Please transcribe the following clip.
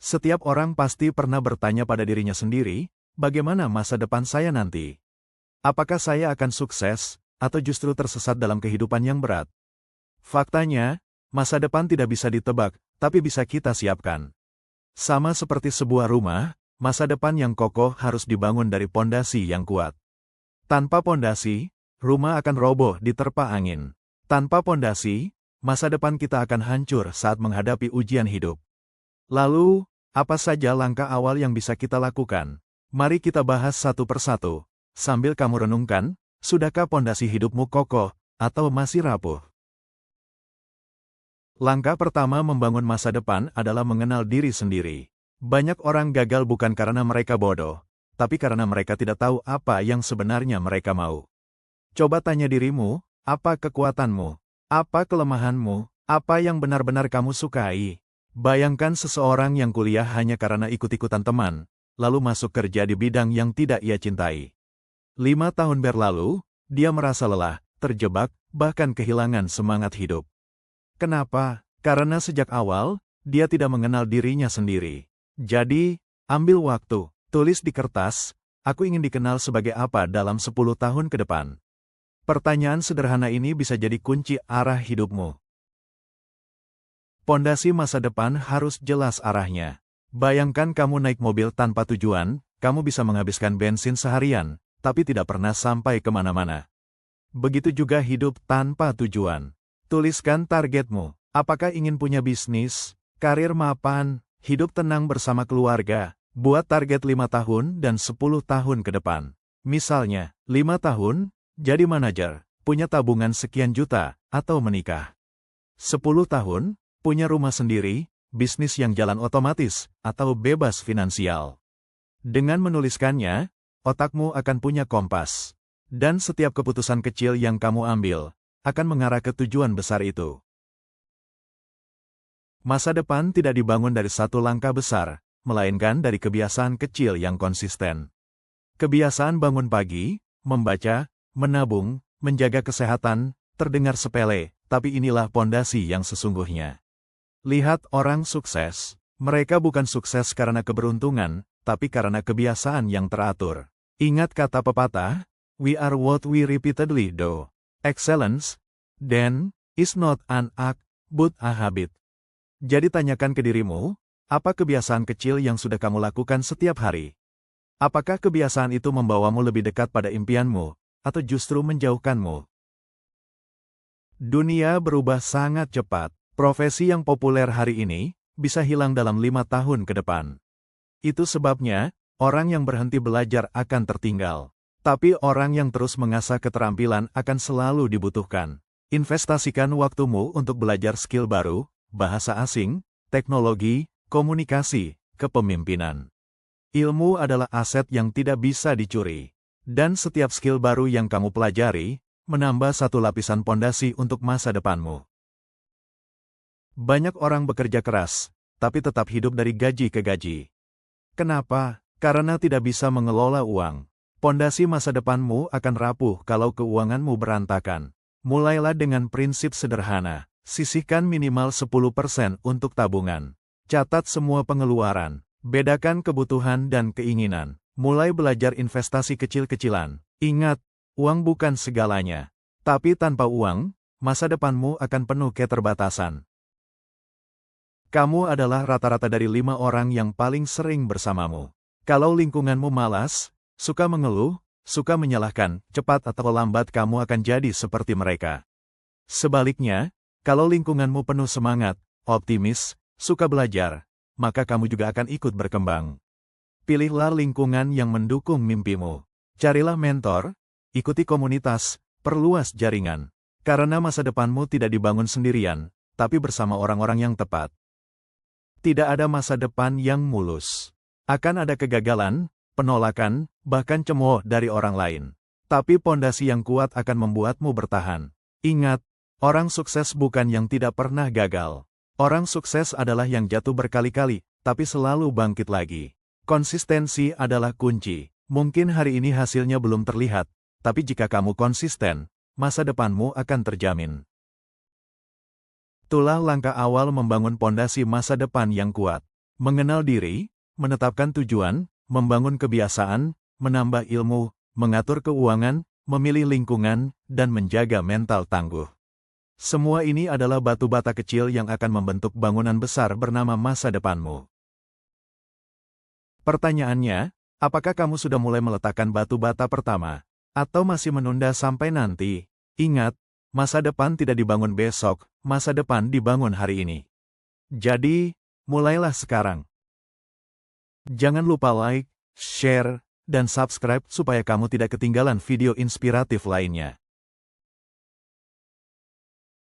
Setiap orang pasti pernah bertanya pada dirinya sendiri, bagaimana masa depan saya nanti? Apakah saya akan sukses, atau justru tersesat dalam kehidupan yang berat? Faktanya, masa depan tidak bisa ditebak, tapi bisa kita siapkan. Sama seperti sebuah rumah, masa depan yang kokoh harus dibangun dari pondasi yang kuat. Tanpa pondasi, rumah akan roboh diterpa angin. Tanpa pondasi, masa depan kita akan hancur saat menghadapi ujian hidup. Lalu, apa saja langkah awal yang bisa kita lakukan? Mari kita bahas satu persatu. Sambil kamu renungkan, sudahkah pondasi hidupmu kokoh, atau masih rapuh? Langkah pertama membangun masa depan adalah mengenal diri sendiri. Banyak orang gagal bukan karena mereka bodoh, tapi karena mereka tidak tahu apa yang sebenarnya mereka mau. Coba tanya dirimu, apa kekuatanmu? Apa kelemahanmu? Apa yang benar-benar kamu sukai? Bayangkan seseorang yang kuliah hanya karena ikut-ikutan teman, lalu masuk kerja di bidang yang tidak ia cintai. 5 tahun berlalu, dia merasa lelah, terjebak, bahkan kehilangan semangat hidup. Kenapa? Karena sejak awal, dia tidak mengenal dirinya sendiri. Jadi, ambil waktu, tulis di kertas, aku ingin dikenal sebagai apa dalam 10 tahun ke depan. Pertanyaan sederhana ini bisa jadi kunci arah hidupmu. Pondasi masa depan harus jelas arahnya. Bayangkan kamu naik mobil tanpa tujuan, kamu bisa menghabiskan bensin seharian, tapi tidak pernah sampai kemana-mana. Begitu juga hidup tanpa tujuan. Tuliskan targetmu. Apakah ingin punya bisnis, karir mapan, hidup tenang bersama keluarga? Buat target 5 tahun dan 10 tahun ke depan. Misalnya, 5 tahun, jadi manajer, punya tabungan sekian juta, atau menikah. 10 tahun, punya rumah sendiri, bisnis yang jalan otomatis, atau bebas finansial. Dengan menuliskannya, otakmu akan punya kompas. Dan setiap keputusan kecil yang kamu ambil, akan mengarah ke tujuan besar itu. Masa depan tidak dibangun dari satu langkah besar, melainkan dari kebiasaan kecil yang konsisten. Kebiasaan bangun pagi, membaca, menabung, menjaga kesehatan, terdengar sepele, tapi inilah pondasi yang sesungguhnya. Lihat orang sukses. Mereka bukan sukses karena keberuntungan, tapi karena kebiasaan yang teratur. Ingat kata pepatah, we are what we repeatedly do. Excellence, then, is not an act, but a habit. Jadi tanyakan ke dirimu, apa kebiasaan kecil yang sudah kamu lakukan setiap hari? Apakah kebiasaan itu membawamu lebih dekat pada impianmu, atau justru menjauhkanmu? Dunia berubah sangat cepat. Profesi yang populer hari ini, bisa hilang dalam 5 tahun ke depan. Itu sebabnya, orang yang berhenti belajar akan tertinggal. Tapi orang yang terus mengasah keterampilan akan selalu dibutuhkan. Investasikan waktumu untuk belajar skill baru, bahasa asing, teknologi, komunikasi, kepemimpinan. Ilmu adalah aset yang tidak bisa dicuri. Dan setiap skill baru yang kamu pelajari, menambah satu lapisan pondasi untuk masa depanmu. Banyak orang bekerja keras, tapi tetap hidup dari gaji ke gaji. Kenapa? Karena tidak bisa mengelola uang. Pondasi masa depanmu akan rapuh kalau keuanganmu berantakan. Mulailah dengan prinsip sederhana. Sisihkan minimal 10% untuk tabungan. Catat semua pengeluaran. Bedakan kebutuhan dan keinginan. Mulai belajar investasi kecil-kecilan. Ingat, uang bukan segalanya. Tapi tanpa uang, masa depanmu akan penuh keterbatasan. Kamu adalah rata-rata dari 5 orang yang paling sering bersamamu. Kalau lingkunganmu malas, suka mengeluh, suka menyalahkan, cepat atau lambat kamu akan jadi seperti mereka. Sebaliknya, kalau lingkunganmu penuh semangat, optimis, suka belajar, maka kamu juga akan ikut berkembang. Pilihlah lingkungan yang mendukung mimpimu. Carilah mentor, ikuti komunitas, perluas jaringan. Karena masa depanmu tidak dibangun sendirian, tapi bersama orang-orang yang tepat. Tidak ada masa depan yang mulus. Akan ada kegagalan, penolakan, bahkan cemooh dari orang lain. Tapi pondasi yang kuat akan membuatmu bertahan. Ingat, orang sukses bukan yang tidak pernah gagal. Orang sukses adalah yang jatuh berkali-kali, tapi selalu bangkit lagi. Konsistensi adalah kunci. Mungkin hari ini hasilnya belum terlihat, tapi jika kamu konsisten, masa depanmu akan terjamin. Itulah langkah awal membangun pondasi masa depan yang kuat. Mengenal diri, menetapkan tujuan, membangun kebiasaan, menambah ilmu, mengatur keuangan, memilih lingkungan, dan menjaga mental tangguh. Semua ini adalah batu bata kecil yang akan membentuk bangunan besar bernama masa depanmu. Pertanyaannya, apakah kamu sudah mulai meletakkan batu bata pertama? Atau masih menunda sampai nanti? Ingat, masa depan tidak dibangun besok, masa depan dibangun hari ini. Jadi, mulailah sekarang. Jangan lupa like, share, dan subscribe supaya kamu tidak ketinggalan video inspiratif lainnya.